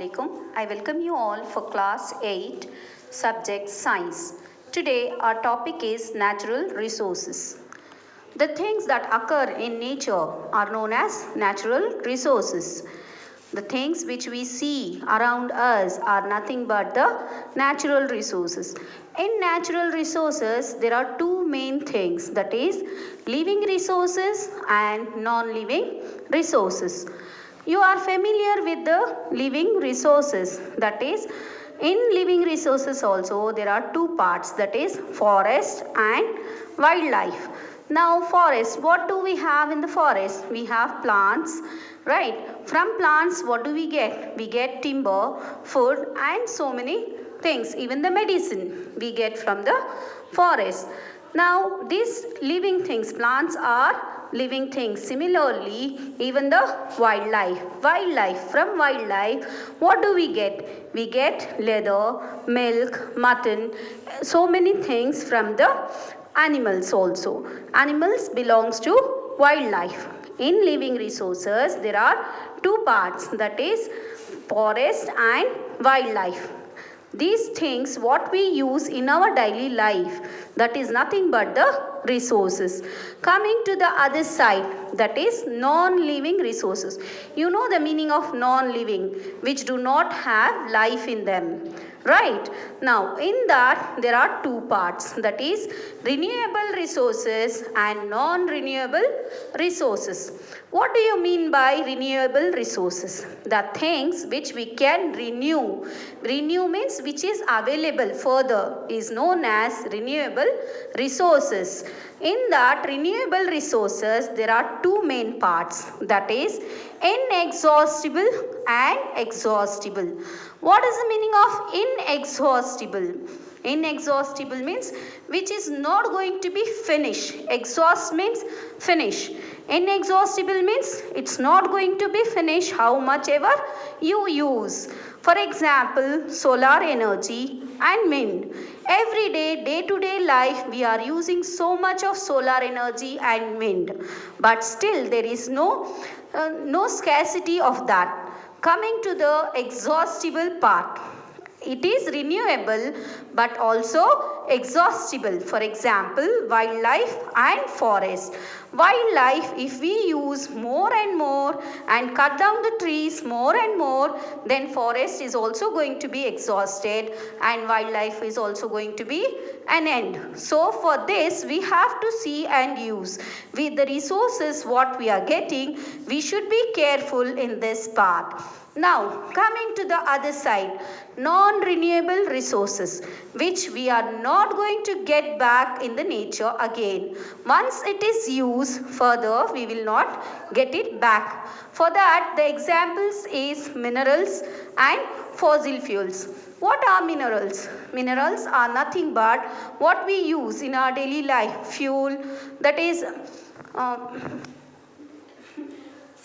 Alaikum. I welcome you all for class 8 subject science. Today our topic is natural resources. The things that occur in nature are known as natural resources. The things which we see around us are nothing but the natural resources. In natural resources, there are two main things, that is living resources and non-living resources. You are familiar with the living resources, that is in living resources also there are two parts, that is forest and wildlife. Now forest, what do we have in the forest? We have plants, right? From plants what do we get? We get timber, food and so many things, even the medicine we get from the forest. Now these living things, plants are living things. Similarly, even the wildlife, from wildlife what do we get? We get leather, milk, mutton, so many things from the animals also. Animals belongs to wildlife. In living resources there are two parts, that is forest and wildlife. These things what we use in our daily life, that is nothing but the resources. Coming to the other side, that is non-living resources. You know the meaning of non-living, which do not have life in them, right? Now in that there are two parts, that is renewable resources and non-renewable resources. What do you mean by renewable resources? The things which we can renew. Renew means which is available further, is known as renewable resources. In that renewable resources there are two main parts, that is inexhaustible and exhaustible. What is the meaning of inexhaustible? Inexhaustible means which is not going to be finished. Exhaust means finish. Inexhaustible means it's not going to be finished how much ever you use. For example, solar energy and wind. Every day, day-to-day life, we are using so much of solar energy and wind. But still there is no scarcity of that. Coming to the exhaustible part. It is renewable but also exhaustible. For example, wildlife and forest. Wildlife, if we use more and more and cut down the trees more and more, then forest is also going to be exhausted and wildlife is also going to be an end. So for this we have to see and use. With the resources what we are getting, we should be careful in this part. Now coming to the other side, non-renewable resources which we are not going to get back in the nature again. Once it is used, further we will not get it back. For that the examples is minerals and fossil fuels. What are minerals? Minerals are nothing but what we use in our daily life. Fuel, that is